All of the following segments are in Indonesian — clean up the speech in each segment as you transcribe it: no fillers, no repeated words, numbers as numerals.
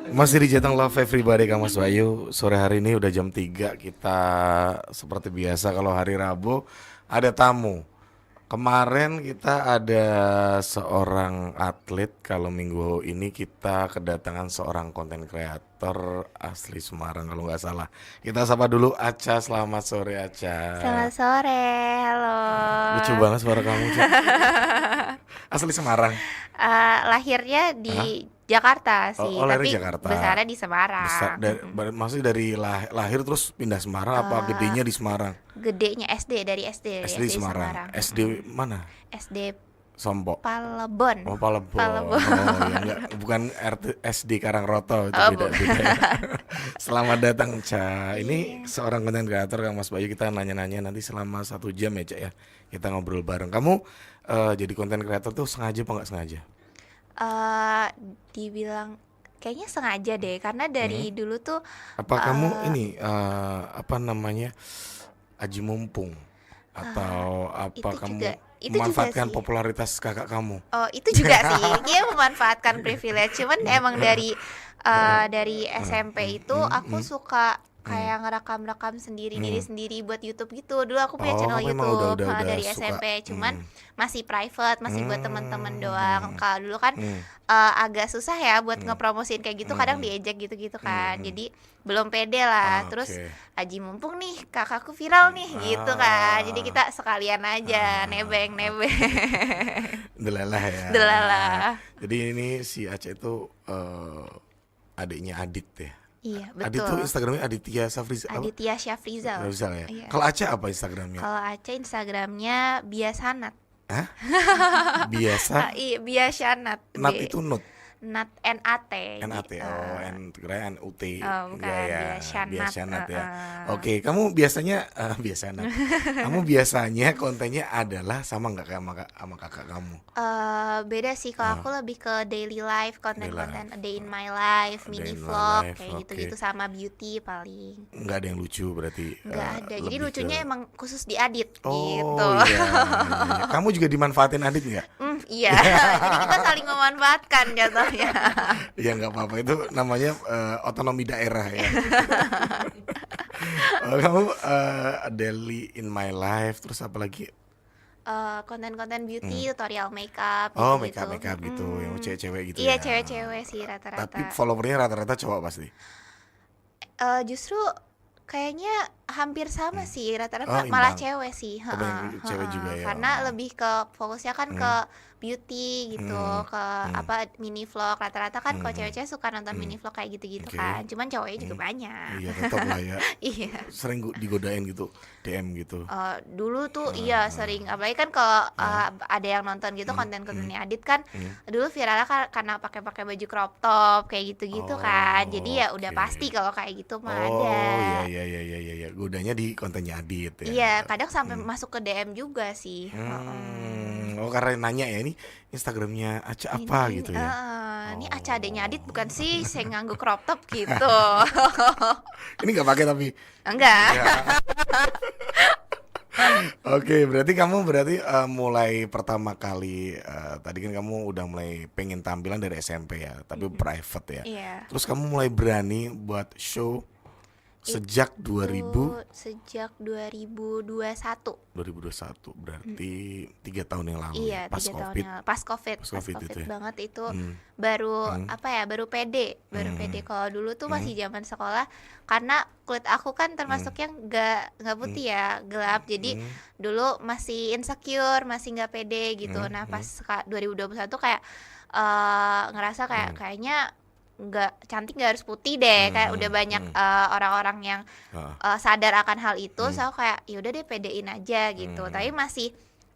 Masih di Jateng Love Everybody Kang Mas Bayu. Sore hari ini udah jam 3. Kita seperti biasa kalau hari Rabu ada tamu. Kemarin kita ada seorang atlet. Kalau minggu ini kita kedatangan seorang konten kreator asli Semarang kalau nggak salah. Kita sapa dulu Acha. Selamat sore Acha. Selamat sore, halo. Lucu banget suara kamu, Ca. Asli Semarang. Lahirnya Hah? di Jakarta Oh, sih, lahir di tapi Jakarta. besarnya di Besar Semarang. maksudnya dari lahir terus pindah Semarang apa Eh, gedenya di Semarang? Gedenya SD SD di di Semarang. Semarang. SD mana? SD Sompo. Palebon. Oh, Palembang. Palebon. Oh, ya enggak, bukan SD Karangroto itu Oh, beda bukan. beda ya. Selamat datang, Ca. Ini Iya. seorang konten kreator Kang Mas Bayu, kita nanya-nanya nanti selama 1 jam ya, Ca ya. Kita ngobrol bareng. Kamu jadi konten kreator tuh sengaja apa nggak sengaja? Eh, Dibilang kayaknya sengaja deh, karena Hmm? dari dulu tuh Apa kamu eh ini apa namanya? Aji mumpung atau apa itu kamu juga itu juga memanfaatkan sih. popularitas kakak kamu? Oh, itu juga sih. Dia memanfaatkan privilege. Cuman emang dari SMP itu aku suka Hmm. kayak ngerekam-rekam sendiri diri Hmm. sendiri buat YouTube gitu. Dulu aku punya Oh, channel memang udah YouTube udah udah dari suka. SMP. Cuman Hmm. masih private, masih buat temen-temen doang. Hmm. Kalau dulu kan Hmm. agak susah ya buat Hmm. ngepromosiin kayak gitu. Kadang Hmm. diejek gitu-gitu kan. Hmm. Jadi belum pede lah. Terus Oke. Aji mumpung nih kakakku viral nih gitu kan. Jadi Ah. kita sekalian aja Oke. nebeng-nebeng. Delalah ya. Delalah. Jadi ini si Aceh itu adiknya Adit ya. Iya, Adit tuh betul. Instagramnya Aditya Safriza apa? Aditya Syafrizal. Rizal ya. Iya. Kalau Aceh apa Instagramnya? Kalau Aceh Instagramnya Biasanat. Hah? Biasa. Iya, Biasanat. Nat itu nut. Nat NAT. NAT. Oh, kira NUT. Oh, Enggak bukan ya. Biasanat. Biasanat ya. Heeh. Oke, kamu biasanya biasanat. Kamu biasanya kontennya adalah sama nggak kayak sama kakak kamu? Beda sih, kalau Ah, aku lebih ke daily life, Daily life. konten-konten a day in my life, Day mini in my vlog life. kayak Oke. gitu-gitu, sama beauty paling. Nggak ada yang lucu berarti Nggak ada. Jadi lebih ke. lucunya emang khusus di Adit gitu. Oh iya, iya, iya. Kamu juga dimanfaatin Adit nggak? Iya. Jadi kita saling memanfaatkan jatuhnya. Ya nggak apa-apa, itu namanya otonomi daerah ya. Kamu daily in my life terus apa lagi? Konten-konten Hmm. beauty, tutorial makeup Oh, gitu-gitu. makeup gitu, yang cewek-cewek gitu Iya, ya. cewek-cewek sih Tapi rata-rata. followernya rata-rata cowok pasti. Justru kayaknya hampir sama Hmm. sih, Oh, rata-rata malah imbang. cewek sih. Oh, banyak cewek juga ya. Karena Oh. lebih ke fokusnya kan ke Hmm. beauty gitu, Hmm. ke Hmm. apa mini vlog. Rata-rata kan kalau Hmm. cewek-cewek suka nonton Hmm. mini vlog kayak gitu-gitu Oke. kan. Cuman cowoknya juga Hmm. banyak. Iya, tetap lah ya. Iya. Sering digodain gitu, DM gitu. Dulu tuh iya Ah, sering, apalagi kan kalau ah, ada yang nonton gitu hmm, hmm, konten-kontennya Adit kan hmm. dulu viralnya karena pakai-pakai baju crop top kayak gitu-gitu kan, Oh, jadi ya udah oke. pasti kalau kayak gitu mah ada. Oh, iya iya iya iya iya iya. Godanya di kontennya Adit ya. Iya, kadang sampai Hmm. masuk ke DM juga sih. Oh, karena nanya ya, ini Instagramnya Aca apa Ini gitu ya. ini Aca adeknya Adit bukan sih, saya nganggu crop top gitu. Ini nggak pakai tapi. Enggak. Ya. Oke, berarti kamu mulai pertama kali tadi kan kamu udah mulai pengen tampilan dari SMP ya, tapi private ya. Iya. Terus kamu mulai berani buat show sejak Itu 2000 sejak 2021. 2021, berarti 3 tahun yang lalu ya, Iya, pas 3 tahun COVID. yang pas COVID, Pas COVID itu ya. banget itu. Hmm, Baru hmm, apa ya, baru pede, hmm, Kalau dulu tuh hmm, masih zaman sekolah, karena kulit aku kan hmm, termasuk yang nggak hmm, putih ya, gelap. Jadi hmm, dulu masih insecure, masih nggak pede gitu. hmm, Nah, pas hmm, 2021 kayak ngerasa kayak hmm, kayaknya nggak cantik, nggak harus putih deh, kayak udah hmm, banyak hmm, orang-orang yang ah, sadar akan hal itu. hmm, So aku kayak yaudah deh pedein aja gitu, tapi hmm, masih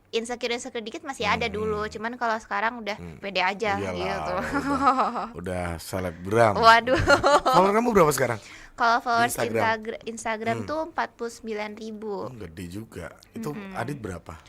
insecure dikit masih ada dulu, hmm, cuman kalau sekarang udah hmm. pede aja gitu. Iyalah, udah selebgram. Waduh. Follower kamu berapa sekarang Kalau di followers Instagram? Instagram Hmm. tuh 49.000. Gede juga. Itu Adit berapa?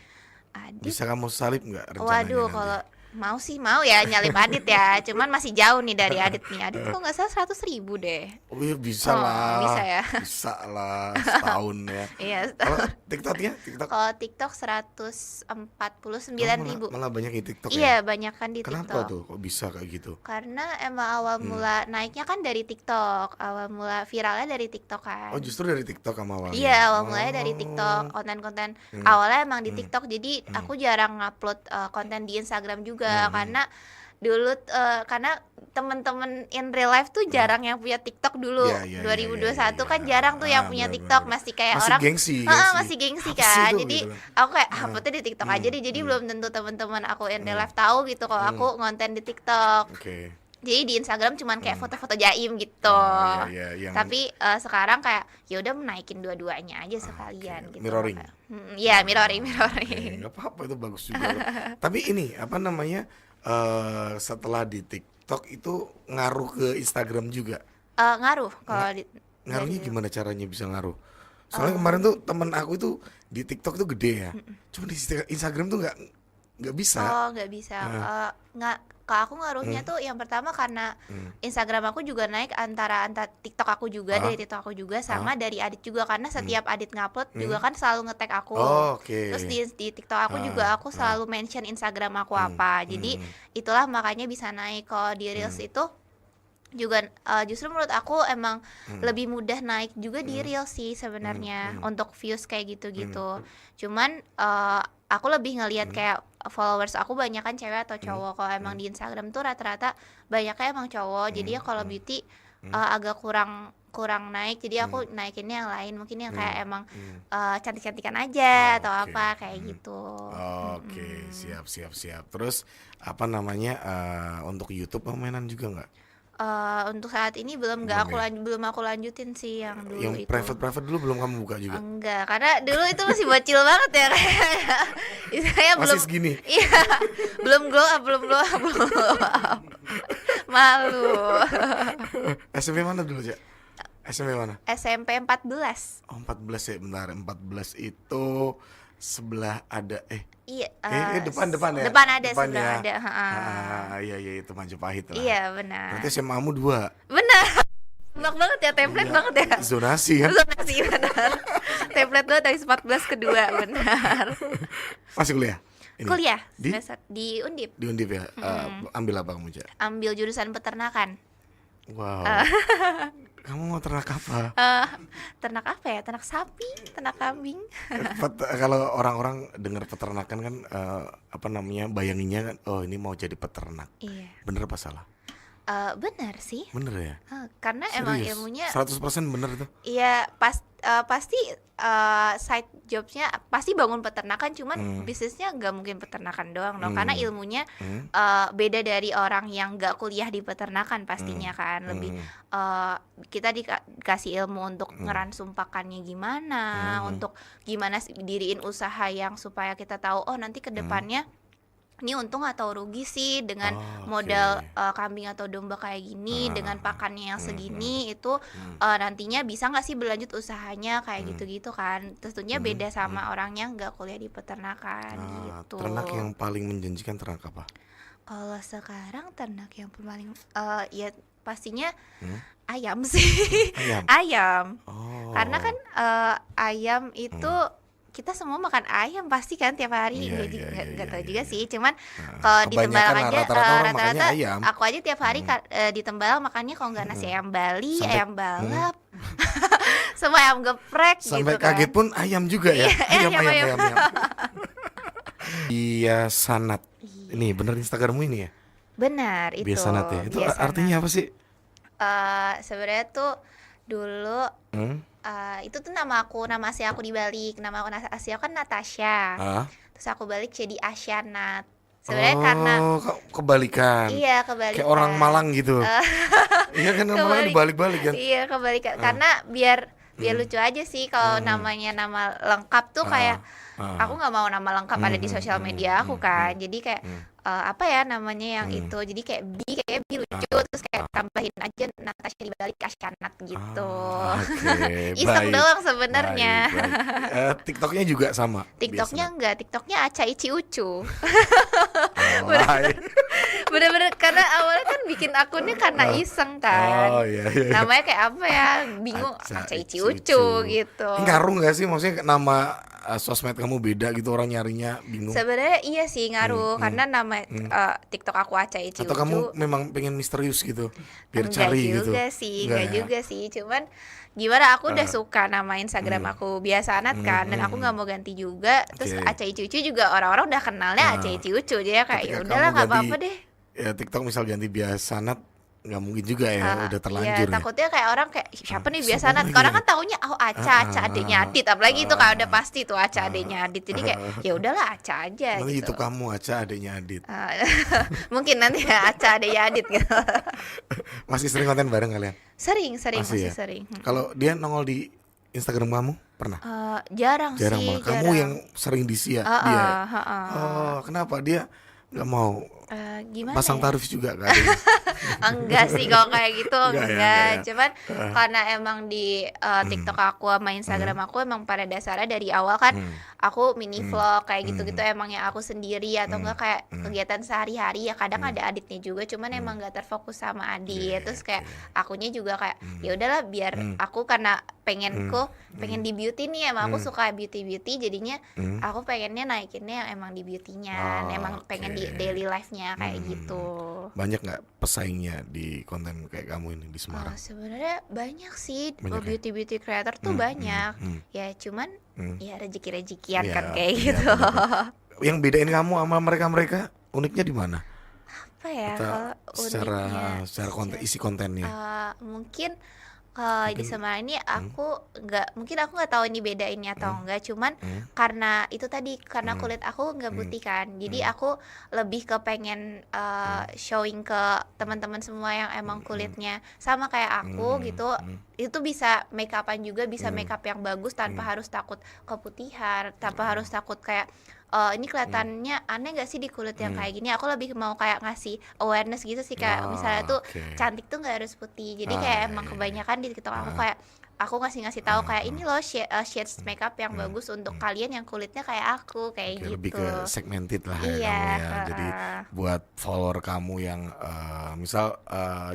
Adit, Bisa kamu salib nggak rencananya waduh, nanti? kalau Mau sih, mau ya nyalip Adit ya. Cuman masih jauh nih dari Adit nih. Adit kok nggak salah 100.000 deh. Oh iya bisa Oh, lah. bisa ya. Bisa lah setahun ya. Iya. Kalau TikToknya, TikTok Kalau TikTok 149.000. malah banyak di TikTok Iya, ya. banyak kan di Kenapa TikTok. tuh kok bisa kayak gitu? Karena emang awal mula naiknya kan dari TikTok. Awal mula viralnya dari TikTok kan. Oh justru dari TikTok sama awalnya. Iya, awal mulanya dari Oh. TikTok, konten-konten awalnya emang di Hmm. TikTok. Jadi aku jarang ngupload konten di Instagram juga karena dulu karena temen-temen in real life tuh jarang yang punya TikTok dulu. Iya, iya, 2021 iya, kan iya. jarang tuh yang punya Benar, TikTok, benar. masih kayak Masih orang gengsi, masih gengsi Apa sih kan. itu? Jadi Gitu kan. aku kayak uploadnya di TikTok aja deh. Jadi belum tentu temen-temen aku in real life tahu gitu kalau aku ngonten di TikTok. Oke. Jadi di Instagram cuman kayak foto-foto jaim gitu. Oh, iya, iya, yang Tapi sekarang kayak ya udah menaikin dua-duanya aja sekalian gitu. mirroring. Iya, mirroring. Nggak apa-apa itu bagus juga loh. Tapi ini apa namanya setelah di TikTok itu ngaruh ke Instagram juga. Ngaruh kalau di Ngaruhnya dari- gimana caranya bisa ngaruh? Soalnya kemarin tuh temen aku itu di TikTok tuh gede ya. Cuma di Instagram tuh nggak bisa. Oh, nggak bisa. Nggak, kalau aku ngaruhnya tuh yang pertama karena Instagram aku juga naik antara TikTok aku juga, dari TikTok aku juga sama dari Adit juga, karena setiap Adit ngupload juga kan selalu nge-tag aku. Oh, oke. Terus di TikTok aku juga aku selalu mention Instagram aku apa. Jadi itulah makanya bisa naik. Kalau di Reels itu juga justru menurut aku emang lebih mudah naik juga di Reels sih sebenarnya untuk views kayak gitu-gitu. Cuman aku lebih ngelihat kayak followers aku banyak kan cewek atau cowok. Kalau emang di Instagram tuh rata-rata banyaknya emang cowok. Jadi ya kalau beauty agak kurang naik. Jadi aku naikinnya yang lain, mungkin yang kayak emang cantik-cantikan aja atau Oke. apa kayak gitu. Oke, siap. Terus apa namanya untuk YouTube mainan juga nggak? Untuk saat ini belum belum aku lanjutin sih yang dulu Yang itu. private dulu belum kamu buka juga? Enggak, karena dulu itu masih bocil banget ya kayaknya. Saya Masih belum segini? Iya, belum glow up. Malu. SMP mana dulu, Cak? SMP mana? SMP 14. Oh, 14 ya, bentar. 14 itu sebelah ada Iya, depan ya. Depan ada, Depan sebelah ya. ada, heeh. Iya itu Majapahit lah. Iya, benar. Berarti SMA-mu 2. Benar. Enak banget ya, template banget ya. Zonasi kan? Zonasi, benar. Template banget dari 14 ke 2, benar. Masih kuliah? Ini? Kuliah Di? semester di Undip, Di Undip ya? Ambil apa kamu, Cak? ambil jurusan peternakan. Wow. Kamu mau ternak apa? Ternak apa ya? Ternak sapi, ternak kambing. Kalau orang-orang dengar peternakan kan apa namanya bayanginnya kan, oh ini mau jadi peternak. Iya. Bener apa salah? Benar sih. Bener ya? Karena emang Serius? ilmunya 100% bener tuh. iya pasti side jobsnya pasti bangun peternakan, cuman bisnisnya nggak mungkin peternakan doang dong, karena ilmunya beda dari orang yang nggak kuliah di peternakan pastinya kan. Lebih kita dikasih ilmu untuk ngeransum pakannya gimana, untuk gimana diriin usaha yang supaya kita tahu oh nanti ke depannya ini untung atau rugi sih dengan modal kambing atau domba kayak gini, dengan pakannya yang segini itu nantinya bisa nggak sih berlanjut usahanya kayak gitu-gitu kan. Tentunya beda sama orang yang nggak kuliah di peternakan gitu. Ternak yang paling menjanjikan ternak apa? Kalau sekarang ternak yang paling ya pastinya ayam sih. Ayam. Oh. Karena kan ayam itu kita semua makan ayam pasti kan tiap hari. Nggak tahu juga sih, cuman kalau di Tembalang Kebanyakan aja rata-rata orang makannya rata-rata ayam. aku aja tiap hari di Tembalang makannya kalau nggak nasi ayam Bali, ayam balap, sama ayam geprek Sampai gitu kan. kaget pun ayam juga ya. Iya, ayam. Iya Sanat. Ini bener Instagrammu ini ya? Benar itu. Biasanat ya. Itu Biasanat. artinya apa sih? Sebenarnya tuh dulu Hmm? itu tuh nama asli aku dibalik. Nama aku asli aku kan Natasha. Terus aku balik jadi Asyanat. Sebenarnya karena kebalikan. iya kebalikan. Kayak orang Malang gitu. Iya kan orang Malang dibalik-balik kan. Iya kebalikan. Karena biar lucu aja sih kalau namanya nama lengkap tuh kayak aku nggak mau nama lengkap ada di sosial media aku kan. Jadi kayak apa ya namanya yang itu, jadi kayak Bi lucu, terus kayak tambahin aja Natasha dibalik Ashanat gitu. Oke, Iseng baik. doang sebenarnya. TikToknya juga sama. TikToknya biasa. enggak, TikToknya Aca Ici Ucu. Alay. Bener-bener karena awalnya kan bikin akunnya karena iseng kan. Oh iya, iya. Namanya kayak apa ya? Bingung, Aca Ici Ucu gitu. Ini ngaruh nggak sih, maksudnya nama sosmed kamu beda gitu, orang nyarinya bingung. Sebenarnya iya sih ngaruh karena nama TikTok aku Aca Ici Atau Ucu. kamu memang pengen misterius gitu, biar Enggak cari gitu. juga sih, Enggak enggak ya? juga sih. Cuman gimana, aku udah suka nama Instagram aku Biasa Nat kan, dan aku nggak mau ganti juga. Terus Oke. Aca Ici Ucu juga orang-orang udah kenalnya Aca Ici Ucu, jadi kayak ya Ketika udahlah kamu nggak ganti, apa-apa deh. ya TikTok misal ganti Biasa Nat, nggak mungkin juga ya, udah terlanjur Iya, ya. takutnya kayak orang kayak siapa nih Siapa Biasa Nat. lagi Orang ya? kan taunya oh Aca adiknya Adit, apalagi itu kan udah pasti tuh Aca adiknya Adit. Jadi kayak ya udahlah Aca aja Nanti gitu. YouTube kamu Aca adiknya Adit. Mungkin nanti ya Aca adiknya Adit gitu. Masih sering konten bareng kalian? Sering, Masih masih ya? sering. Kalau dia nongol di Instagram kamu pernah? Jarang Jarang sih, malah. Kamu jarang. yang sering dia. Oh, kenapa dia nggak mau Gimana pasang ya? tarif juga kali? Enggak sih kalau kayak gitu, Enggak ya, enggak. enggak ya. Cuman karena emang di TikTok aku sama Instagram aku emang pada dasarnya dari awal kan aku mini vlog kayak gitu-gitu, emang yang aku sendiri atau enggak kayak kegiatan sehari-hari ya, kadang ada Aditnya juga, cuman emang enggak terfokus sama Adit. Terus kayak akunya juga kayak ya udahlah biar aku, karena pengen di beauty nih, emang aku suka beauty jadinya aku pengennya naikinnya yang emang di beauty-nya, emang pengen di daily life-nya kayak gitu. Banyak nggak pesaingnya di konten kayak kamu ini di Semarang? Sebenarnya banyak sih, Banyak ya? beauty creator tuh banyak. Ya cuman ya rezeki-rezekian Iya, kan kayak iya, gitu. benar. Yang bedain kamu sama mereka uniknya di mana? Apa ya Kita kalau secara uniknya? konten, isi kontennya. Mungkin kalau di Semarang ini mungkin aku nggak tahu ini bedainnya atau enggak, cuman karena itu tadi, karena kulit aku nggak putih kan, jadi aku lebih kepengen showing ke teman-teman semua yang emang kulitnya sama kayak aku gitu, itu bisa make upan juga, bisa make up yang bagus tanpa harus takut keputihan, tanpa harus takut kayak ini kelihatannya aneh gak sih di kulit yang kayak gini. Aku lebih mau kayak ngasih awareness gitu sih, kayak misalnya tuh Oke. cantik tuh nggak harus putih. Jadi kayak emang kebanyakan di TikTok aku kayak aku ngasih tahu kayak ini loh shades makeup yang bagus untuk kalian yang kulitnya kayak aku kayak Oke, gitu. lebih ke segmented lah ya Iya, kamu ya. Jadi buat follower kamu yang misal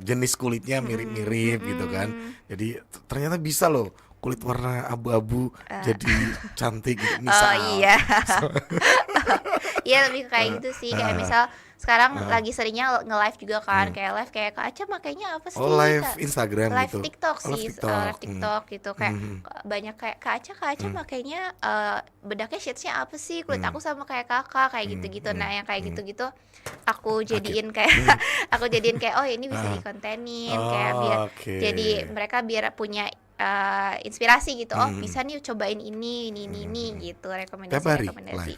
jenis kulitnya mirip-mirip gitu kan. Jadi ternyata bisa loh kulit warna abu-abu jadi cantik gitu. Misal. Oh iya. Iya, lebih ke kayak gitu sih, kayak misal sekarang lagi seringnya nge-live juga kan, kayak live kayak Kak Aca makanya apa sih? Oh, live Kak? Instagram Live gitu. TikTok Oh, live sih, TikTok. live TikTok gitu, kayak banyak kayak Kak Aca makanya bedaknya shades-nya apa sih? Kulit aku sama kayak Kakak kayak gitu-gitu. Nah, yang kayak gitu-gitu aku jadiin kayak aku jadiin kayak oh ini bisa dikontenin, kayak biar Oke. jadi mereka biar punya inspirasi gitu. Oh, bisa nih cobain ini gitu, Tiap hari rekomendasi.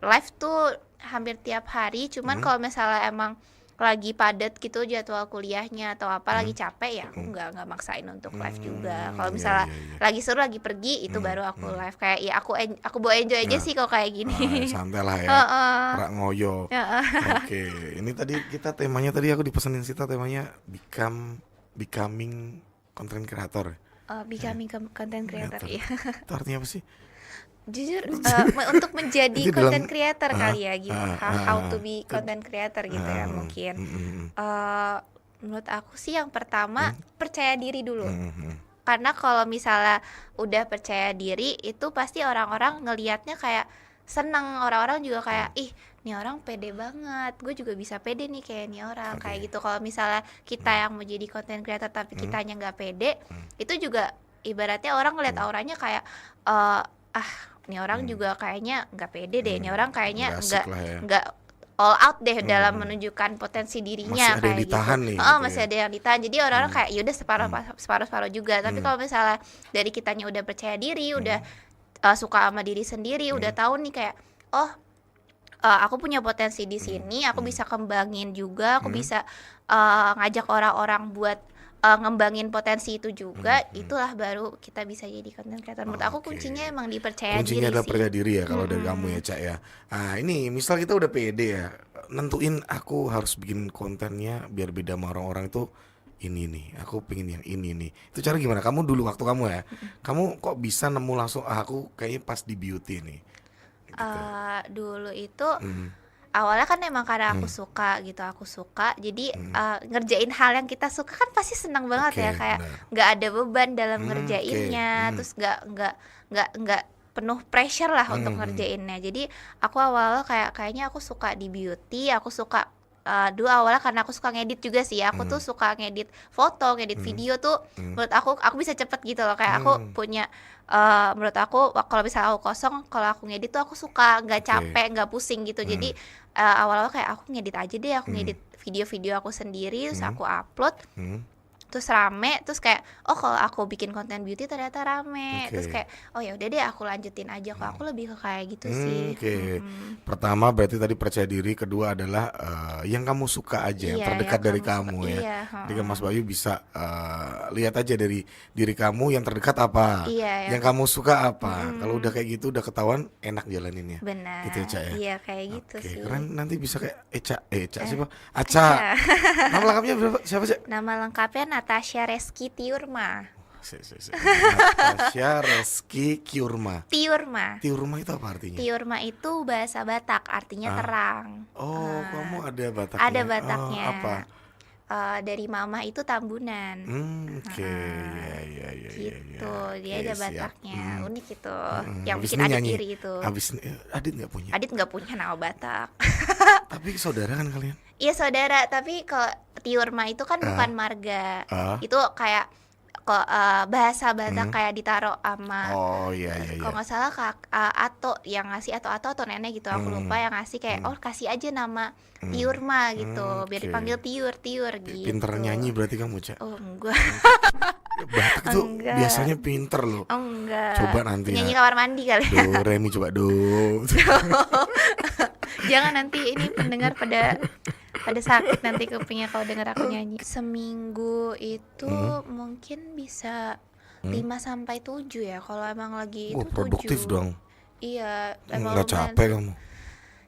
Live tuh hampir tiap hari, cuman kalau misalnya emang lagi padat gitu jadwal kuliahnya atau apa, lagi capek ya aku nggak maksain untuk live juga. Kalau Iya, misalnya iya. lagi seru lagi pergi itu baru aku live, kayak ya aku bawa enjoy aja sih kalau kayak gini. Santai lah ya. Heeh. Rak ngoyo. Oke, ini tadi kita temanya, tadi aku dipesenin Sita, temanya becoming content creator. Becoming content creator ya. Itu artinya apa sih? Jujur untuk menjadi Itu content dalam- creator kali ya, gimana how to be content creator gitu ya mungkin. Menurut aku sih yang pertama percaya diri dulu. Karena kalau misalnya udah percaya diri itu pasti orang-orang ngelihatnya kayak seneng, orang-orang juga kayak ih nih orang pede banget, gue juga bisa pede nih kayak nih orang kayak gitu. Kalau misalnya kita yang mau jadi content creator tapi kitanya nggak pede, itu juga ibaratnya orang ngeliat auranya kayak nih orang juga kayaknya nggak pede deh, nih orang kayaknya Nggak asik lah ya. nggak all out deh dalam menunjukkan potensi dirinya. Masih ada yang kayak ditahan gitu. nih, gitu Masih ya. ada yang ditahan. Jadi orang-orang kayak yaudah separuh juga. Tapi kalau misalnya dari kitanya udah percaya diri, udah suka sama diri sendiri, udah tahu nih kayak oh aku punya potensi di sini, aku bisa kembangin juga, aku bisa ngajak orang-orang buat ngembangin potensi itu juga, itulah baru kita bisa jadi content creator. Menurut aku Oke. kuncinya emang di percaya Kuncinya diri adalah sih. percaya diri ya kalau dari kamu ya Cak ya. Ah ini misal kita udah pede ya, nentuin aku harus bikin kontennya biar beda sama orang-orang itu ini nih, aku pengen yang ini nih. Itu cara gimana? Kamu dulu waktu kamu ya, kamu kok bisa nemu langsung aku kayaknya pas di beauty nih. Gitu. Dulu itu Hmm, awalnya kan emang karena aku suka gitu, aku suka jadi ngerjain hal yang kita suka kan pasti senang banget Oke, ya, kayak benar. nggak ada beban dalam Oke. ngerjainnya, terus nggak penuh pressure lah untuk ngerjainnya. Jadi aku awalnya kayaknya aku suka di beauty, aku suka dulu awalnya karena aku suka ngedit juga sih, aku tuh suka ngedit foto, ngedit video tuh menurut aku bisa cepet gitu loh, kayak aku punya menurut aku kalau misalnya aku kosong, kalau aku ngedit tuh aku suka, nggak Oke. capek, nggak pusing gitu. Jadi awal-awal kayak aku ngedit aja deh, aku ngedit video-video aku sendiri, terus aku upload, Hmm, terus rame, terus kayak oh kalau aku bikin konten beauty ternyata rame, terus Oke. kayak oh ya udah deh aku lanjutin aja, kok aku lebih ke kayak gitu sih. Oke. Pertama berarti tadi percaya diri, kedua adalah yang kamu suka aja, yang Iya, terdekat yang dari kamu suka. kamu ya. Iya, Jadi kan Mas Bayu bisa lihat aja dari diri kamu yang terdekat apa, iya, yang kamu suka apa. Kalau udah kayak gitu udah ketahuan enak jalaninnya. benar. Gitu ya, Cak ya. Iya kayak gitu Oke, sih. keren nanti bisa kayak Eca siapa? Aca. Aca. Nama lengkapnya berapa? Siapa, Cak? Nama lengkapnya Natasha Reski Tiurma. Natasha Reski Kiurma. Tiurma. Tiurma itu apa artinya? Tiurma itu bahasa Batak, artinya terang. Oh, kamu ada Bataknya. Ada Oh, Bataknya. apa? Dari mama itu Tambunan. Oke, ya, Gitu, dia Oke, ada siap. Bataknya, unik itu. Yang Habis bikin ini Adit nyanyi. iri itu. Habis ini Adit nggak punya. Adit nggak punya nama Batak. Tapi saudara kan kalian? Iya saudara, tapi kalau Tiurma itu kan bukan marga. Ah. Itu kayak kok bahasa Batak kayak ditaruh sama Oh, iya. kalau nggak salah Ato yang ngasih, atau nenek gitu, aku lupa, yang ngasih kayak oh kasih aja nama Tiurma gitu, biar Oke. dipanggil Tiur gitu. Pinter nyanyi berarti kamu, Cak. Oh enggak. Batak itu Enggak. biasanya pinter loh. Oh enggak. Coba nanti nyanyi ya. kamar mandi kali. Do, re, mi, coba do. Jangan nanti ini pendengar pada sakit nanti kupingnya kalau dengar aku nyanyi. Seminggu itu mungkin bisa 5 sampai 7 ya, kalau emang lagi itu Produktif 7. dong. Iya, emang Nggak lumayan. capek kamu.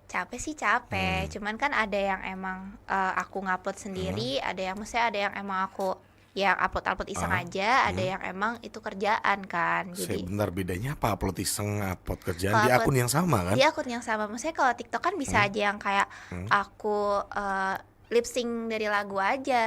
Capek sih capek, cuman kan ada yang emang aku ngupload sendiri, ada yang maksudnya ada yang emang aku yang upload iseng aja, ada yang emang itu kerjaan kan. Jadi Sebentar, bedanya apa? Upload iseng, upload kerjaan Kalau di upload- akun yang sama kan? di akun yang sama, maksudnya kalau TikTok kan bisa aja yang kayak aku lip sync dari lagu aja,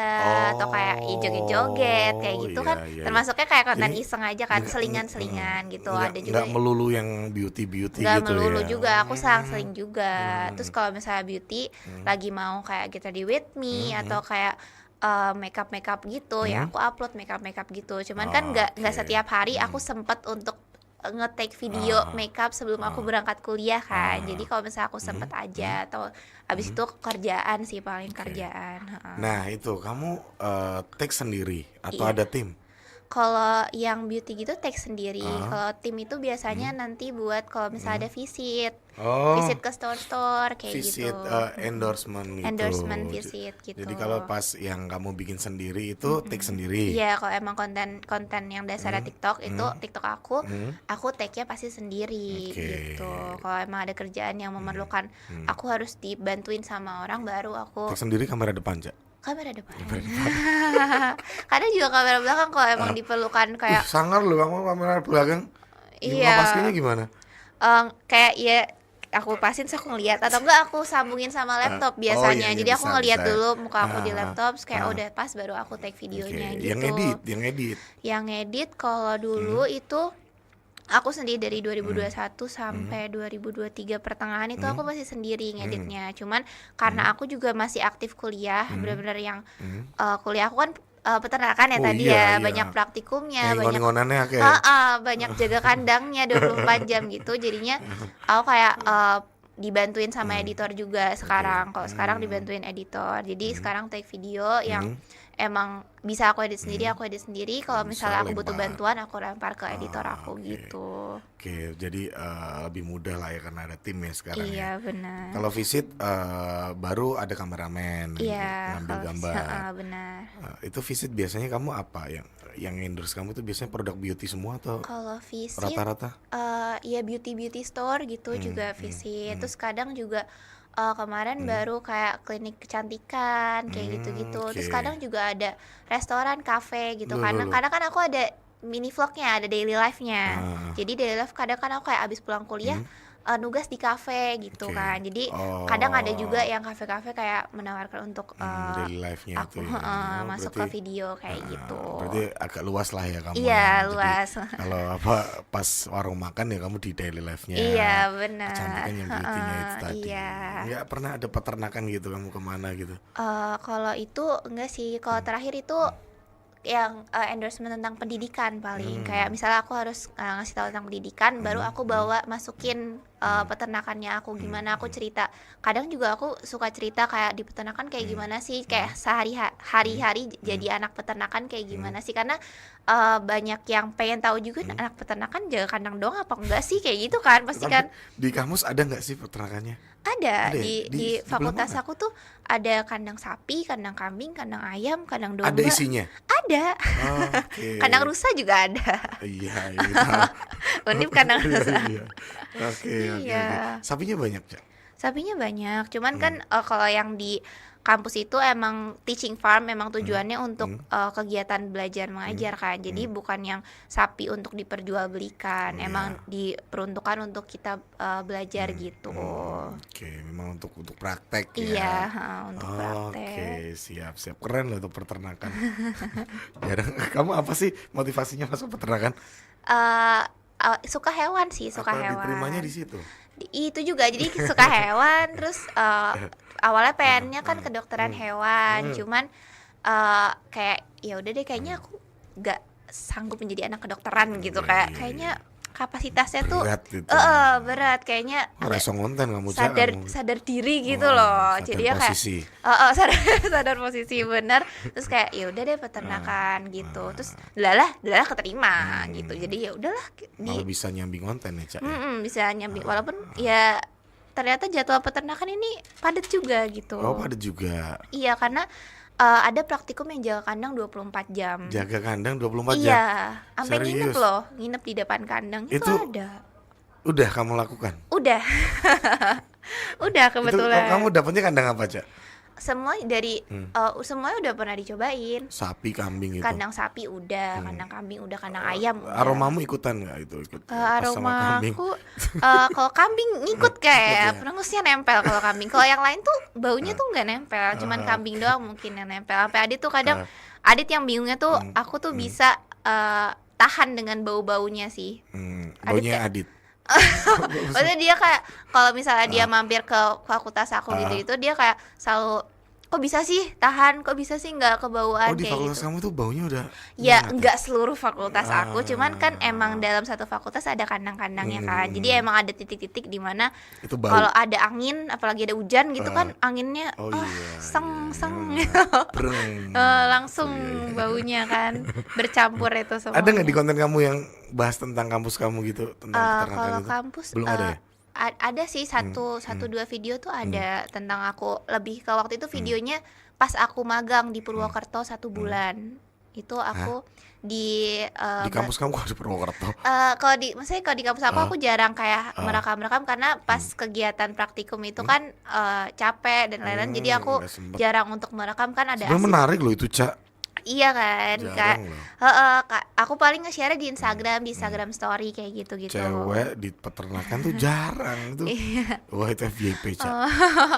atau kayak joget-joget kayak gitu kan, iya. termasuknya kayak konten Jadi, iseng aja kan, nggak- selingan-selingan gitu. Nggak- Ada juga nggak melulu yang beauty nggak gitu melulu ya. juga, aku selang-seling juga. Terus kalau misalnya beauty lagi mau kayak Get Ready With Me atau kayak makeup gitu, ya aku upload makeup gitu. Cuman kan nggak Oke. setiap hari aku sempet untuk nge-take video makeup sebelum aku berangkat kuliah kan. Jadi kalau misalnya aku sempet aja, atau abis itu kerjaan sih, paling kerjaan. Heeh. Nah itu kamu take sendiri atau Iya. ada tim? Kalau yang beauty gitu take sendiri. Kalau tim itu biasanya nanti buat kalau misalnya ada visit ke store-store kayak Visit gitu. endorsement gitu. Endorsement visit gitu. Jadi kalau pas yang kamu bikin sendiri itu take sendiri. Iya, kalau emang konten yang dasarnya TikTok itu TikTok aku take-nya pasti sendiri Oke. gitu. Kalau emang ada kerjaan yang memerlukan aku harus dibantuin sama orang, baru aku Take sendiri kamera depan, Cak. kamera depan. Kadang juga kamera belakang kalau emang diperlukan kayak Sangar loh kamu kamera belakang. Iya. Ngapaskinnya gimana? kayak ya aku pasin, terus aku ngeliat, atau enggak aku sambungin sama laptop biasanya. iya, Jadi aku bisa, ngeliat bisa. dulu muka aku di laptop, terus kayak udah pas baru aku take videonya Oke. gitu. Yang edit. Yang ngedit kalau dulu itu aku sendiri dari 2021 sampai 2023 pertengahan itu aku masih sendiri ngeditnya. Cuman karena aku juga masih aktif kuliah, benar-benar yang kuliah aku kan peternakan ya Oh, tadi iya, ya, banyak praktikumnya, banyak Ngon-ngonannya kayak. banyak jaga kandangnya 24 jam gitu. Jadinya aku kayak dibantuin sama editor juga sekarang. Kalau sekarang dibantuin editor. Jadi sekarang take video yang emang bisa aku edit sendiri, aku edit sendiri. Kalau Bisa misalnya aku butuh lempar. bantuan, aku lempar ke editor aku Oke. gitu. Oke, jadi lebih mudah lah ya karena ada tim ya sekarang ya. Iya benar. Kalau visit baru ada kameramen yang Iya, ngambil kalau gambar. benar. Itu visit biasanya kamu apa yang endorse kamu tuh biasanya produk beauty semua atau Kalau visit rata-rata? ya beauty store gitu juga visit. Terus kadang juga kemarin baru kayak klinik kecantikan kayak gitu-gitu. Terus Oke. kadang juga ada restoran, kafe gitu. Loh, loh, Karena loh. kadang kan aku ada mini vlognya, ada daily life-nya. Ah. Jadi daily life kadang kan aku kayak abis pulang kuliah nugas di kafe gitu Oke. kan. Jadi Oh. kadang ada juga yang kafe-kafe kayak menawarkan untuk Daily life-nya aku itu ya. masuk ke video kayak gitu. Berarti agak luas lah ya kamu Iya, ya. Jadi luas. kalau apa pas warung makan ya kamu di daily life-nya. Iya, benar. Kecantikan yang beauty-nya itu tadi. Iya. Nggak pernah ada peternakan gitu kamu kemana gitu? Kalau itu enggak sih. Kalau terakhir itu yang endorsement tentang pendidikan paling. Kayak misalnya aku harus ngasih tahu tentang pendidikan, baru aku bawa masukin peternakannya aku gimana, aku cerita. Kadang juga aku suka cerita kayak di peternakan kayak gimana sih, kayak hari-hari jadi anak peternakan kayak gimana sih, karena banyak yang pengen tahu juga anak peternakan jaga kandang doang apa enggak sih kayak gitu kan, pasti Tapi kan. di kamus ada nggak sih peternakannya? Ada Ada ya? di Sebelah fakultas mana? aku tuh ada kandang sapi, kandang kambing, kandang ayam, kandang domba. Ada isinya? Ada. Oke. Kandang rusa juga ada. Iya, iya. Undip kandang rusa. Iya. Oke, oke, Iya. oke. Sapinya banyak, Cak? Sapinya banyak, cuman kan kalau yang di kampus itu emang teaching farm, memang tujuannya untuk kegiatan belajar mengajar kan. Jadi bukan yang sapi untuk diperjualbelikan, emang diperuntukkan untuk kita belajar gitu. Oke, memang untuk praktek ya. Iya, untuk Oke, praktek. siap, siap. Keren loh untuk peternakan. Jarang. Kamu apa sih motivasinya masuk peternakan? Eh, suka hewan sih, suka Apa hewan. diterimanya di situ? Itu juga, jadi suka hewan. Terus awalnya pengennya kan kedokteran hewan, cuman kayak ya udah deh, kayaknya aku nggak sanggup menjadi anak kedokteran gitu, kayak kayaknya kapasitasnya tuh Berat gitu. berat, kayaknya agak Reso ngonten kamu, Cak, kamu. sadar diri gitu loh. sadar Jadi ya kayak posisi. sadar posisi bener. Terus kayak ya udah deh peternakan gitu. Terus lah keterima gitu. Jadi ya udahlah Malah bisa nyambi konten ya, Cak. bisa nyambi, walaupun ya ternyata jadwal peternakan ini padat juga gitu. Oh, ada juga. Iya, karena ada praktikum yang jaga kandang 24 jam. Jaga kandang 24 jam. Iya, sampai nginep Serius? loh, nginep di depan kandang itu Itu ada. Udah kamu lakukan? Udah. Udah Itu kebetulan. kamu dapetnya kandang apa, Cak? Semua dari semuanya udah pernah dicobain. Sapi, kambing gitu. Kandang sapi udah, kandang kambing udah, kandang ayam udah. Aromamu ikutan nggak itu? Ikut pas sama kambing? Aromaku kalau kambing ngikut kayak pengusnya nempel. Kalau kambing, kalau yang lain tuh baunya tuh nggak nempel, cuman kambing doang mungkin yang nempel. Sampai Adit tuh kadang, Adit yang bingungnya tuh aku tuh bisa tahan dengan bau-baunya sih. Baunya Adit. Maksudnya dia kayak kalau misalnya dia mampir ke fakultas aku gitu, itu dia kayak selalu, kok bisa sih tahan, kok bisa sih nggak kebauan Oh, di kayak fakultas gitu. kamu tuh baunya udah Ya enak nggak seluruh fakultas aku, cuman kan emang dalam satu fakultas ada kandang-kandangnya kan. Jadi emang ada titik-titik di mana Itu bau. kalau ada angin, apalagi ada hujan gitu kan, anginnya Oh iya. seng Breng. langsung baunya kan bercampur itu semuanya. Ada nggak di konten kamu yang bahas tentang kampus kamu gitu, tentang peternakan Kalau itu? kampus Belum ada ya? Ada sih satu dua video tuh ada tentang aku. Lebih ke waktu itu videonya pas aku magang di Purwokerto 1 bulan. Itu aku di Di kampus kamu kok ada Purwokerto? maksudnya kalau di kampus aku jarang kayak merekam karena pas kegiatan praktikum itu kan capek dan lain-lain, jadi aku nggak sempet. jarang untuk merekam kan, ada Sebenarnya menarik loh itu, Cak. iya kan, Kak. Jarang loh. Aku paling nge-share di Instagram story kayak gitu-gitu. Cewek di peternakan tuh jarang tuh. Wah, itu FYP, Cak.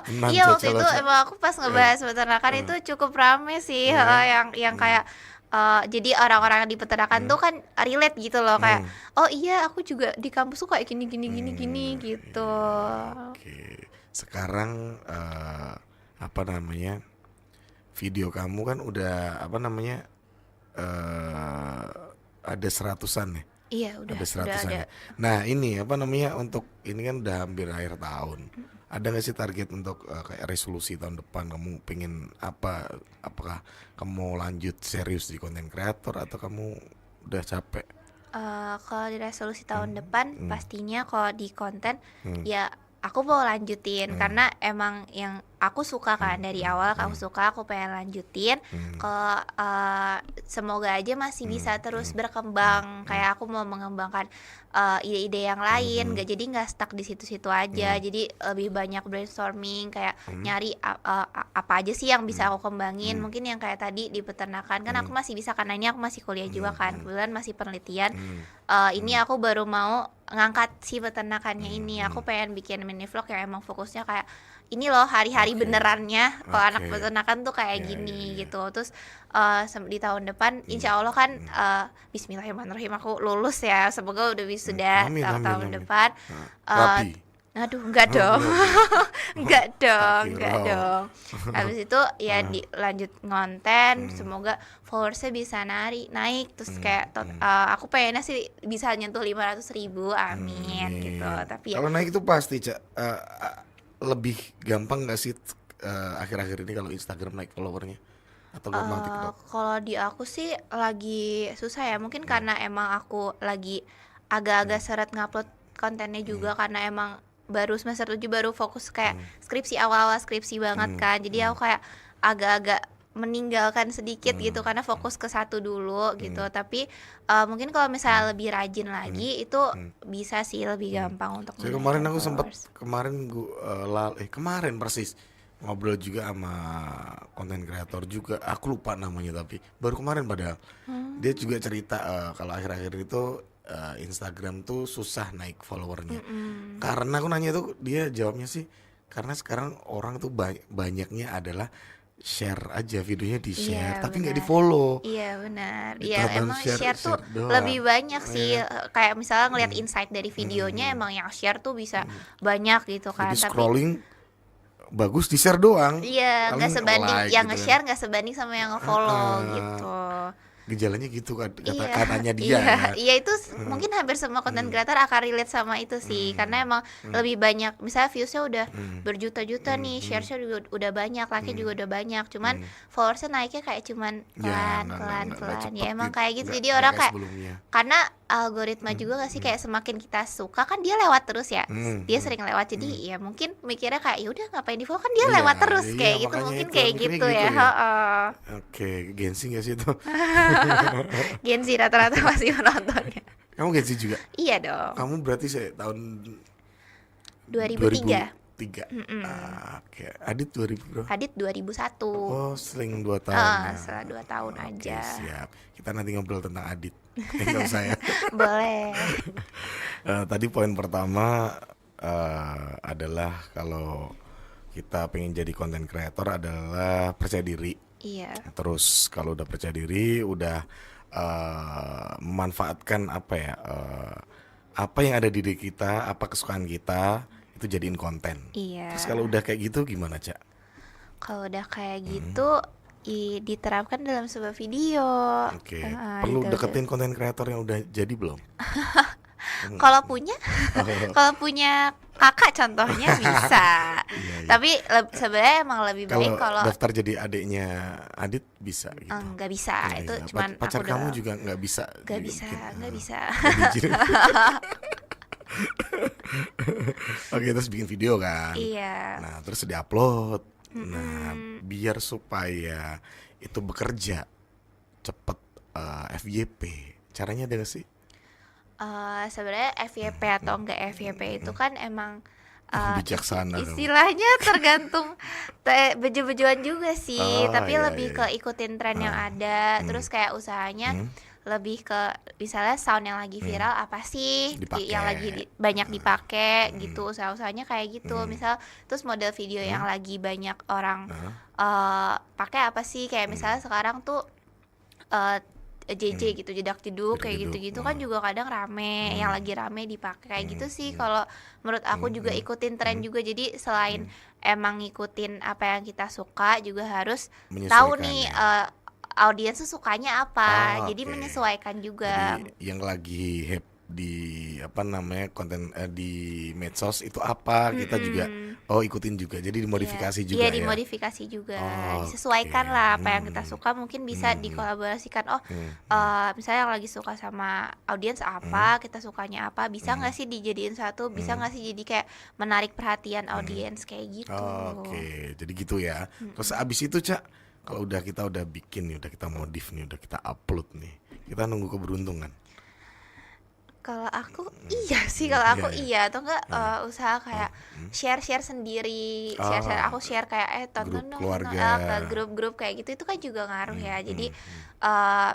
Tenang, Iya, Cak, waktu itu Cak. emang aku pas ngebahas peternakan itu cukup rame sih, yang kayak jadi orang-orang di peternakan tuh kan relate gitu loh, kayak oh iya aku juga di kampus tuh kayak gini gitu. Oke. Sekarang apa namanya? Video kamu kan udah apa namanya? Ada seratusan ya. Iya, udah Ada seratusan ada. ya. Nah, ini apa namanya, untuk ini kan udah hampir akhir tahun. ada nggak sih target untuk kayak resolusi tahun depan kamu pengen apa? Apakah kamu mau lanjut serius di konten kreator atau kamu udah capek? Kalau di resolusi tahun depan Hmm. pastinya kalau di konten Hmm. ya aku mau lanjutin Hmm. karena emang yang aku suka kan dari awal aku suka aku pengen lanjutin. Kalau semoga aja masih bisa terus berkembang kayak aku mau mengembangkan ide-ide yang lain nggak jadi nggak stuck di situ-situ aja jadi lebih banyak brainstorming kayak nyari apa aja sih yang bisa aku kembangin mungkin yang kayak tadi di peternakan kan aku masih bisa karena ini aku masih kuliah juga kan kebetulan masih penelitian. Ini aku baru mau ngangkat si peternakannya ini aku pengen bikin mini vlog yang emang fokusnya kayak ini loh hari-hari Oke. benerannya kalau anak Oke. peternakan tuh kayak Ya, gini ya, ya. gitu terus di tahun depan insya Allah kan Bismillahirrahmanirrahim aku lulus ya semoga udah wisuda Amin, amin, tahun amin. depan. Rapi. Aduh enggak Oh, dong belum. enggak dong Tak enggak kira. dong habis itu ya dilanjut ngonten semoga followersnya bisa naik terus kayak aku pengennya sih bisa nyentuh 500.000 amin gitu tapi ya Kalau naik itu pasti, Cak. Lebih gampang nggak sih akhir-akhir ini kalau Instagram naik followernya atau gampang TikTok? kalau di aku sih lagi susah ya mungkin karena emang aku lagi agak-agak seret ngupload kontennya juga karena emang baru semester 7 baru fokus kayak skripsi awal-awal skripsi banget kan jadi aku kayak agak-agak meninggalkan sedikit gitu karena fokus ke satu dulu gitu tapi mungkin kalau misalnya lebih rajin lagi itu bisa sih lebih gampang untuk Saya kemarin menaikkan aku sempat followers. kemarin persis ngobrol juga sama konten kreator juga. Aku lupa namanya tapi baru kemarin padahal. Dia juga cerita kalau akhir-akhir itu Instagram tuh susah naik followernya. Karena aku nanya tuh dia jawabnya sih karena sekarang orang tuh banyaknya adalah share aja videonya di share Iya tapi nggak di benar. follow. Iya benar. Iya Ditonton emang share tuh doang. lebih banyak sih. Iya. Kayak misalnya ngeliat insight dari videonya emang yang share tuh bisa banyak gitu Jadi kan. Tapi scrolling bagus di share doang. iya nggak Paling sebanding like yang gitu kan. nge-share nggak sebanding sama yang nge-follow gitu. Gejalanya gitu kan Iya, katanya dia iya, ya. iya itu mungkin hampir semua konten creator akan relate sama itu sih, karena emang lebih banyak, misalnya viewsnya udah berjuta-juta nih, share-nya juga udah banyak, like-nya juga udah banyak, cuman followersnya naiknya kayak cuman Ya, pelan, cepet ya emang gitu. kayak gitu, Nggak jadi orang kayak, sebelumnya. karena algoritma juga gak sih kayak semakin kita suka kan dia lewat terus ya, dia sering lewat, jadi ya mungkin mikirnya kayak ya udah ngapain di follow kan dia Iya, lewat terus iya, kayak gitu, makanya mungkin itu, kayak mikirnya gitu ya, gitu ya. heeh. Oke, Gensi gak sih itu? Gen Z rata-rata masih menontonnya. Kamu Gensi juga? Iya dong. Kamu berarti tahun 2003. 2003. Oke, Adit 2000 bro. Adit 2001. Oh, seling 2 tahun ya. Setelah 2 tahun Oke, aja. siap. Kita nanti ngobrol tentang Adit. Enggak usah ya. Boleh. Tadi poin pertama adalah kalau kita pengen jadi content creator adalah percaya diri. Iya. Terus kalau udah percaya diri, udah memanfaatkan apa yang ada di diri kita, apa kesukaan kita, itu jadiin konten. Iya. Terus kalau udah kayak gitu gimana, Cak? Kalau udah kayak gitu diterapkan dalam sebuah video. Oke, Ah, perlu gitu. deketin konten kreator yang udah jadi belum? Kalau punya, kalau punya kakak contohnya bisa. Iya, iya. Tapi sebenarnya emang lebih baik Kalau kalau daftar jadi adiknya Adit bisa gitu. nggak bisa. Nggak Itu bisa. cuman Pacar aku kamu doang. juga nggak bisa. Nggak bisa, nggak bisa. Nggak diizinin. Oke, terus bikin video kan. Iya. Nah, terus diupload. Nah, biar supaya itu bekerja cepet FYP. Caranya ada nggak sih? Sebenarnya FYP atau enggak FYP itu kan emang Bijaksana dong. istilahnya tergantung bejo-bejoan juga sih, Oh, tapi iya, lebih iya. ke ikutin tren yang ada, terus kayak usahanya lebih ke misalnya sound yang lagi viral apa sih Dipakai. yang lagi banyak dipakai gitu, usaha-usahanya kayak gitu. Misal terus model video yang lagi banyak orang pakai apa sih, kayak misalnya sekarang tuh JJ gitu, jedak jeduk kayak Jedak-jeduk, gitu-gitu kan juga kadang rame, yang lagi rame dipakai kayak gitu sih. Kalau menurut aku juga ikutin tren juga, jadi selain emang ngikutin apa yang kita suka juga harus tahu Menyesuaikan nih ya. audiens tuh sukanya apa, jadi Oke. menyesuaikan juga. Jadi yang lagi hype di konten di medsos itu apa kita juga Oh, ikutin juga. Jadi Iya, dimodifikasi iya juga ya. dimodifikasi juga, Oke. disesuaikan lah apa yang kita suka mungkin bisa Hmm. dikolaborasikan. Oh, Hmm. Hmm. misalnya yang lagi suka sama audiens Hmm. apa, kita sukanya apa, bisa Hmm. nggak sih dijadiin satu, bisa Hmm. nggak sih jadi kayak menarik perhatian Hmm. audiens kayak gitu. Oke, jadi gitu ya. Terus Mm-mm. abis itu Cak, kalau kita udah bikin nih, udah kita modif nih, udah kita upload nih, kita nunggu keberuntungan. Kalau aku iya sih, Hmm, kalau iya aku ya. iya atau enggak Ah, usaha ah, kayak hmm. share-share sendiri, share-share Ah, aku share kayak grup tonton dong keluarga. ke grup-grup kayak gitu itu kan juga ngaruh Hmm, ya. Jadi hmm, hmm.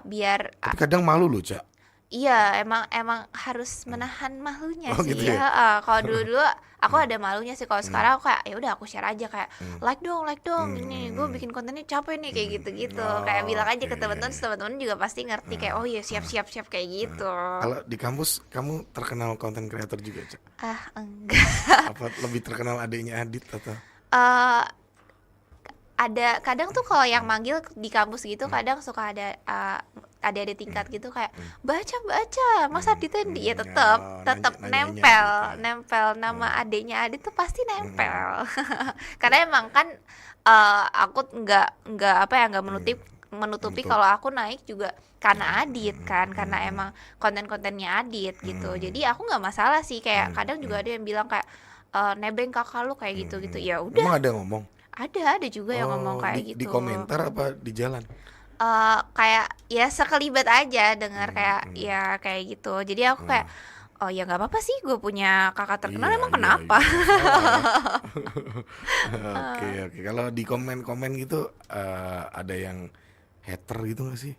biar Tapi kadang malu loh Cak. iya, emang emang harus Hmm. menahan malunya Oh gitu sih, ya. heeh. Kalau dulu-dulu aku Hmm, ada malunya sih, kalau hmm, sekarang aku kayak ya udah aku share aja kayak, hmm, like dong, hmm, ini gue hmm, bikin kontennya capek nih," kayak hmm. gitu-gitu. Kayak Oh, bilang aja oke, ke iya teman-teman, ya. teman-teman juga pasti ngerti kayak, "Oh iya, siap Ah, siap siap," kayak ah. gitu. Kalau di kampus kamu terkenal konten kreator juga Cak? Ah, enggak. Apa lebih terkenal adiknya Adit atau? Eee Ada kadang tuh kalau yang Hmm, manggil di kampus gitu hmm, kadang suka ada adik-adik hmm, tingkat gitu kayak, hmm, "Baca, Mas hmm, Adit ini," ya tetep oh, nanya tetep nanya nempel gitu ya. nempel nama Hmm, adiknya Adit tuh pasti hmm, nempel. Karena emang kan, aku nggak apa ya, nggak hmm. menutupi Untuk kalau aku naik juga karena Adit hmm, kan, hmm, karena hmm, emang konten-kontennya Adit gitu. hmm, Jadi aku nggak masalah sih, kayak hmm, kadang juga hmm, ada yang bilang kayak, "Nebeng kakak lu," kayak gitu-gitu. hmm. Ya udah, Emang ada ngomong? ada juga yang ngomong Oh, kayak di gitu. komentar apa di jalan? Kayak ya sekelibat aja dengar Hmm, kayak hmm, ya kayak gitu. Jadi aku kayak, hmm. "Oh ya nggak apa-apa sih, gue punya kakak terkenal, Iya, emang iya, kenapa?" iya, nggak masalah ya. Oke, Heeh. oke. Kalau di komen-komen gitu ada yang hater gitu nggak sih?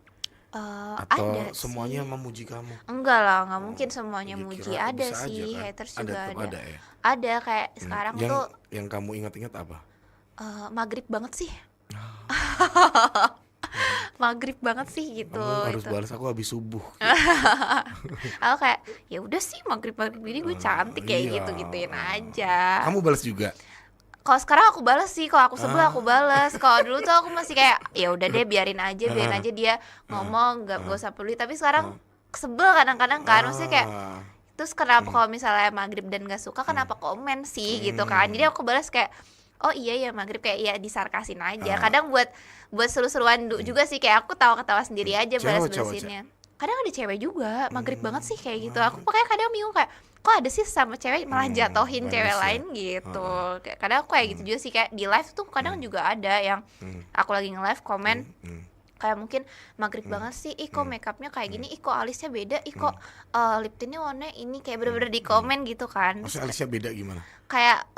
Ada Atau semuanya sih. memuji kamu? Enggak lah, nggak mungkin Oh, semuanya iya muji. kira Ada bisa aja sih, kan? haters Ada, juga tetap ada. ada ya. Ada kayak Hmm. sekarang Yang tuh kamu ingat-ingat apa? maghrib banget sih. Maghrib banget sih gitu Kamu harus itu. balas aku habis subuh. Aku kayak ya udah sih, maghrib-maghrib ini gue cantik kayak Iya. gitu-gituin aja. Kamu balas juga? Kalau sekarang aku balas sih, kalau aku sebel aku Ah, balas. Kalau dulu tuh aku masih kayak ya udah deh, biarin ah, aja dia ah, ngomong, nggak ah, usah peduli. Tapi sekarang ah, sebel kadang-kadang kan, maksudnya kayak ah, terus kenapa hmm, kalau misalnya maghrib dan gak suka hmm, kenapa komen sih gitu kan. Jadi hmm, aku balas kayak, "Oh iya ya maghrib," kayak ya disarkasin aja. ah, Kadang buat buat seru-seruan hmm, juga sih, kayak aku tawa-ketawa sendiri hmm. aja Cewek cowok balas-balasinnya. Kadang ada cewek juga maghrib banget sih kayak gitu. Aku ah, makanya kadang bingung kayak, kok ada sih sama cewek malah jatohin cewek bagus ya. lain gitu. Heeh, Kayak kadang aku kayak gitu hmm, juga sih, kayak di live tuh kadang hmm, juga ada yang hmm, aku lagi nge-live komen hmm, hmm, kayak mungkin maghrib hmm, banget sih, ih kok hmm, makeupnya kayak hmm, gini, ih kok alisnya beda, ih hmm, kok lip tintnya warnanya ini, kayak hmm, bener-bener di hmm. komen gitu kan. Terus Maksudnya Alicia beda gimana? kayak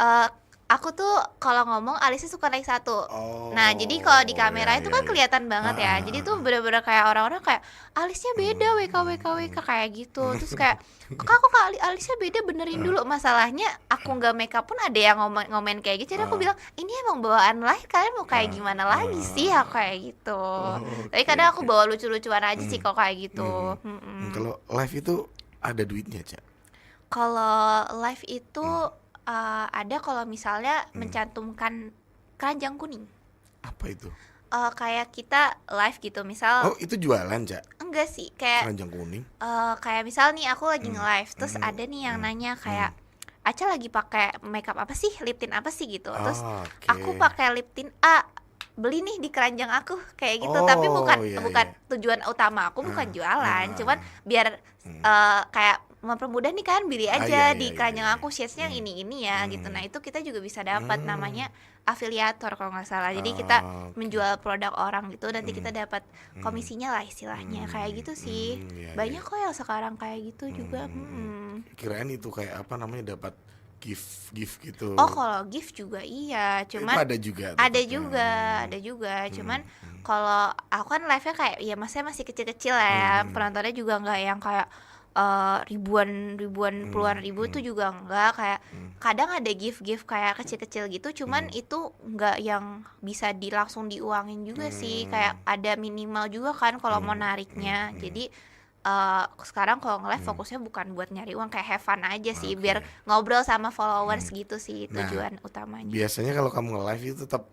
aku tuh kalau ngomong alisnya suka naik satu. Nah, jadi kalau di Oh, kamera ya, itu ya, kan ya. kelihatan Ah, banget ya. ah, Jadi ah, tuh ah. bener-bener kayak orang-orang kayak alisnya beda, Hmm, WK WK hmm, WK hmm. kayak gitu. Terus kayak, kok alisnya beda, benerin dulu. Masalahnya aku nggak makeup pun ada yang ngomen kayak gitu. Jadi aku Ah, bilang, ini emang bawaan live, kalian mau kayak ah, gimana lagi sih, ah. aku kayak gitu. Tapi Oke, kadang aku oke. bawa lucu-lucuan aja sih Hmm, kalau kayak hmm, gitu. hmm. Kalau live itu ada duitnya, Cak? Kalau live itu Hmm, ada kalau misalnya hmm. mencantumkan keranjang kuning. Apa itu? Kayak kita live gitu, misal Oh, itu jualan, Cak? enggak sih, kayak Keranjang kuning? kayak misal nih aku lagi Hmm, nge-live, terus hmm, ada nih yang hmm, nanya hmm. kayak, "Aca lagi pakai makeup apa sih? Lip tint apa sih?" gitu. Terus Oh, aku oke. pakai lip tint A, beli nih di keranjang aku kayak gitu. Tapi Oh, bukan iya, bukan iya. tujuan utama aku bukan Ah, jualan, cuman ah, biar hmm. kayak mempermudah nih kan, beli Ah, iya, aja iya, di iya, keranjang iya. aku shades-nya Hmm, yang ini ya gitu. hmm, Nah, itu kita juga bisa dapat hmm. namanya afiliator kalau nggak salah. Jadi kita Ah, oke. menjual produk orang gitu, nanti Hmm, kita dapat hmm, komisinya lah istilahnya kayak gitu sih. iya, iya. Banyak kok yang sekarang kayak gitu juga. Hmm. Kirain itu kayak apa namanya, dapat gift gift gitu. Oh, kalau gift juga iya, Itu cuman ada juga ada tetap. juga, ada juga. Hmm, Cuman kalau aku kan live-nya kayak ya masnya masih kecil-kecil lah ya. hmm, Penontonnya juga nggak yang kayak ribuan puluhan ribu tuh juga enggak, kayak kadang ada gift-gift kayak kecil-kecil gitu, cuman itu nggak yang bisa langsung diuangin juga sih, kayak ada minimal juga kan kalau mau nariknya. Jadi sekarang kalau nge-live fokusnya bukan buat nyari uang, kayak have fun aja sih, Oke. biar ngobrol sama followers gitu sih Nah, tujuan utamanya. biasanya kalau kamu nge-live itu tetap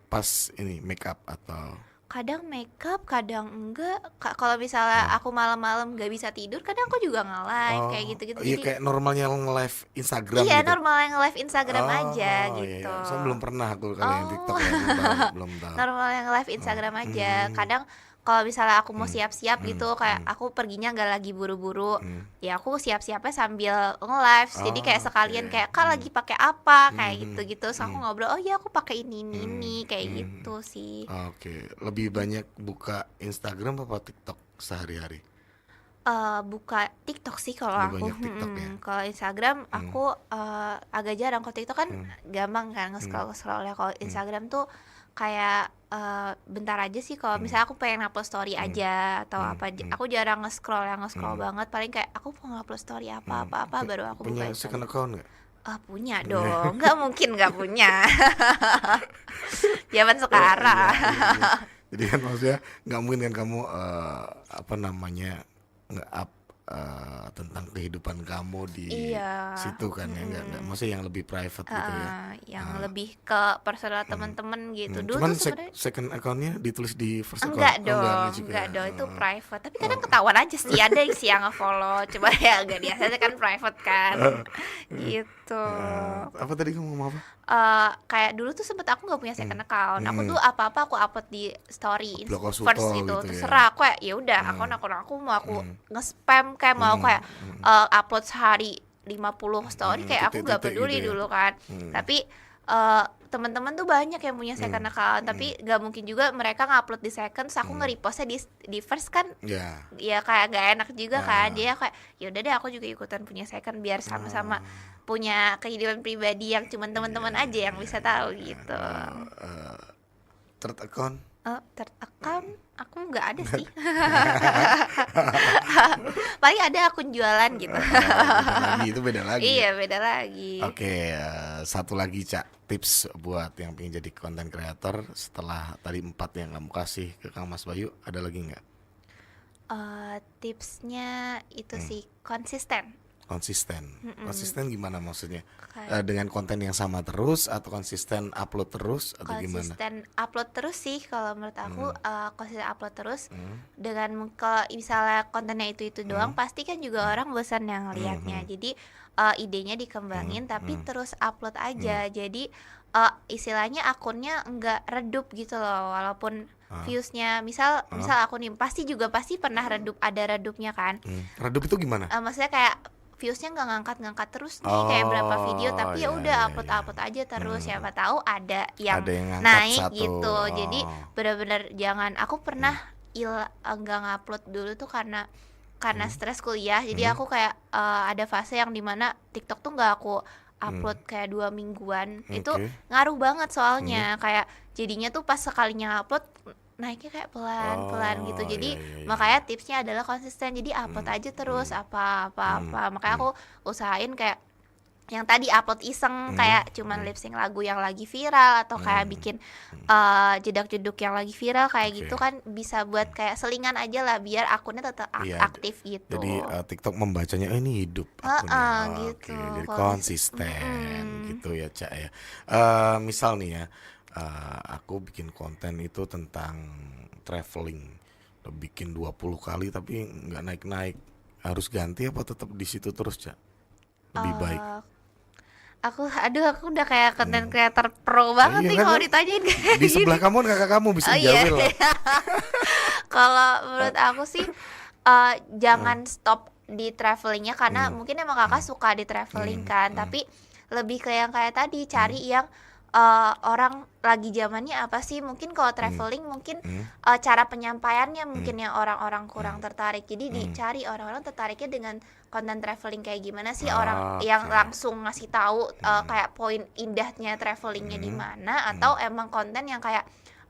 pas ini make up atau kadang makeup, kadang enggak. Kalau misalnya Oh. aku malam-malam nggak bisa tidur, kadang aku juga nge-live kayak Oh, gitu-gitu. iya Jadi kayak normalnya nge-live Instagram iya gitu? normal yang live Instagram aja Oh, iya gitu. iya. Saya belum pernah aku kalau yang Oh, TikTok ya, belum tahu belum tahu. normal yang live Oh, Instagram aja. mmm, Kadang kalau misalnya aku mau mmm, siap-siap mmm, gitu, kayak mmm, aku perginya nggak lagi buru-buru, mmm. ya aku siap-siapnya sambil nge-live. Jadi kayak Oh, sekalian oke, kayak Kak lagi pakai apa kayak mhm, gitu-gitu. Terus aku mhm, ngobrol, oh ya aku pakai ini mmm, kayak mmm. gitu sih. Oke, lebih banyak buka Instagram apa TikTok sehari-hari? Buka TikTok sih kalau Lebih aku, banyak TikTok ya? kalau Instagram Mmm, aku, agak jarang. Kalau TikTok kan mmm, gampang kan mmm, nge-scroll ya, kalau mmm, Instagram tuh kayak, bentar aja sih kalau mmm, misalnya aku pengen upload story mmm, aja atau mmm, apa, mmm, aku jarang nge-scroll yang nge-scroll mmm, banget, paling kayak aku mau upload story mmm. apa baru aku Punya buka second Instagram. account nggak? Punya Punya. dong, nggak mungkin nggak punya, zaman Iya sekarang. iya iya. Jadi kan maksudnya nggak mungkin kan kamu, apa namanya, nge-up, tentang kehidupan kamu di Iya, situ kan ya, nggak mhm. maksudnya yang lebih private gitu ya? Yang Eee, lebih ke personal mhm. temen-temen gitu. Dulu Cuman tuh sebenarnya second account-nya ditulis di first account? enggak Oh enggak dong, juga enggak ya? dong, itu Heeh. private. Tapi kadang Oh, ketahuan aja sih, ada sih yang nge-follow, cuma ya enggak, biasanya kan private kan, heeh, heeh, gitu. heeh. Apa tadi kamu ngomong apa? Kayak dulu tuh sempet aku nggak punya Mmm, second account. Aku tuh mhm, apa-apa aku upload di story Blogosito first itu, gitu ya? terserah aku kayak ya udah Heeh, akun-akun aku mau aku mhm, nge-spam kayak mau mhm, kayak mhm, upload sehari 50 story mhm, kayak aku nggak titik-titik gitu peduli ya? dulu kan. Mhm, Tapi teman-teman tuh banyak yang punya second mhm, account, mhm, tapi nggak mungkin juga mereka ngupload di second, terus aku mhm. nge-repostnya di first kan, Iya, ya kayak nggak enak juga kan. heeh. Dia kayak ya udah deh aku juga ikutan punya second biar sama-sama Oh, punya kehidupan pribadi yang cuman iya teman-teman iya aja yang iya bisa iya tahu iya. gitu. Kalau, third account? Third account aku nggak ada sih. Paling ada akun jualan gitu. Beda lagi, itu beda lagi ya? Iya, beda lagi. Oke, satu lagi Cak, tips buat yang pengen jadi content creator setelah tadi 4 yang kamu kasih ke Kang Mas Bayu, ada lagi nggak? Tipsnya itu Hmm, sih konsisten. konsisten. Mm-mm. Konsisten gimana maksudnya? Kayak Dengan konten yang sama terus atau konsisten upload terus atau gimana? konsisten upload terus sih kalau menurut aku, Hmm, konsisten upload terus. hmm, Dengan kalau misalnya kontennya itu hmm, doang pasti kan juga hmm, orang bosan yang hmm, ngelihatnya. hmm, Jadi idenya hmm, dikembangin tapi hmm, terus upload hmm, aja. Jadi istilahnya akunnya nggak redup gitu loh, walaupun ah, viewsnya misal ah, misal aku nih pasti pernah redup, ada redupnya kan. Redup itu gimana? Maksudnya kayak viewsnya nggak ngangkat-ngangkat terus nih, kayak berapa video, Oh, tapi ya ya udah ya upload ya. upload aja terus, Hmm, siapa tahu ada yang ada yang ngangkat naik satu. gitu. Jadi Oh, benar-benar jangan, aku pernah hmm, nggak ngupload dulu tuh karena hmm, stres kuliah. Jadi hmm, aku kayak ada fase yang dimana TikTok tuh nggak aku hmm, upload kayak 2 mingguan. Itu oke. ngaruh banget Hmm. soalnya, kayak jadinya tuh pas sekalinya upload naiknya kayak pelan-pelan gitu. Oh, ya Jadi ya ya ya. makanya tipsnya adalah konsisten. Jadi upload Hmm, aja terus hmm, hmm, apa. Makanya hmm, aku usahain kayak yang tadi upload iseng, hmm, kayak cuman hmm, lip sync lagu yang lagi viral atau kayak hmm, bikin hmm. jedak-jeduk yang lagi viral kayak gitu Oke. kan, bisa buat kayak selingan aja lah biar akunnya tetap Iya, aktif jadi gitu. TikTok membacanya, "Oh, ini hidup akunnya." Gitu Oke, jadi kalau konsisten mm-mm. gitu ya, Cak ya. Misal nih ya, aku bikin konten itu tentang traveling, udah bikin 20 kali tapi nggak naik-naik. Harus ganti apa tetap di situ terus, Cak? Lebih baik. Eh, aku udah kayak content Hmm. creator pro Nah, banget iya nih kan, kalau ditanyain kayak di gini. sebelah kamu kakak kamu bisa Oh iya. menjawab lah. Kalau menurut aku sih Heeh, jangan stop di travelingnya, karena hmm, mungkin emang kakak hmm, suka di traveling hmm, kan, hmm, tapi lebih ke yang kayak tadi, hmm, cari yang orang lagi zamannya apa sih. Mungkin kalau hmm, traveling mungkin hmm, cara penyampaiannya hmm, mungkin yang orang-orang kurang hmm, tertarik. Jadi hmm. dicari orang-orang tertariknya dengan konten traveling kayak gimana sih, orang yang Oke. langsung ngasih tahu Hmm, kayak poin indahnya travelingnya di hmm, mana, hmm. atau emang konten yang kayak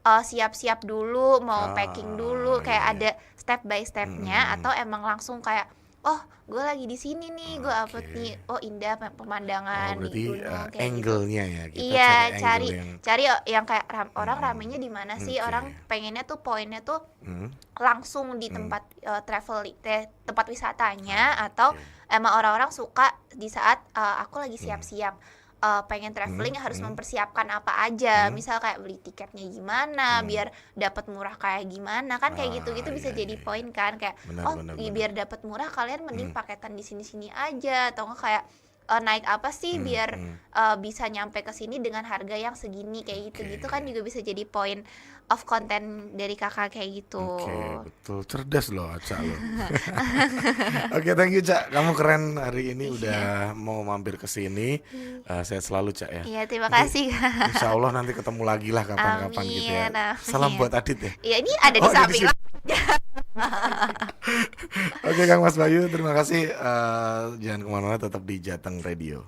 siap-siap dulu, mau packing dulu, Iya kayak iya. ada step by Hmm, hmm, stepnya, hmm. atau emang langsung kayak oh gue lagi di sini nih, gue upload nih, Oke. oh indah Oh, pemandangan di berarti gunung kayak gitu. angle-nya ya, kita cari Iya, angle cari yang cari yang kayak orang hmm, ramenya di mana sih, oke. orang pengennya tuh poinnya tuh Hmm, langsung di hmm, tempat tempat wisatanya, atau oke. emang orang-orang suka di saat aku lagi Hmm, siap-siap pengen traveling harus mempersiapkan apa aja, misal kayak beli tiketnya gimana biar dapat murah kayak gimana kan, kayak gitu-gitu Ah, bisa iya, jadi iya, iya. poin kan, kayak Benar, oh benar, biar benar. dapat murah kalian mending paketan di sini-sini aja, atau enggak kayak naik apa sih biar bisa nyampe ke sini dengan harga yang segini, kayak gitu-gitu kan Oke. juga bisa jadi poin of konten dari kakak kayak gitu. Oke, betul. Cerdas loh Aca lo. Oke, thank you Cak. Kamu keren hari ini Iya. udah mau mampir ke sini. Sehat selalu Cak ya. Iya, terima Nanti kasih. Insya Allah nanti ketemu lagi lah kapan-kapan gitu ya. Amin, Salam amin. buat Adit ya. Iya, ini ada Oh, di ada di samping. sini. Oke Kang Mas Bayu, terima kasih. Jangan kemana-mana, tetap di Jateng Radio.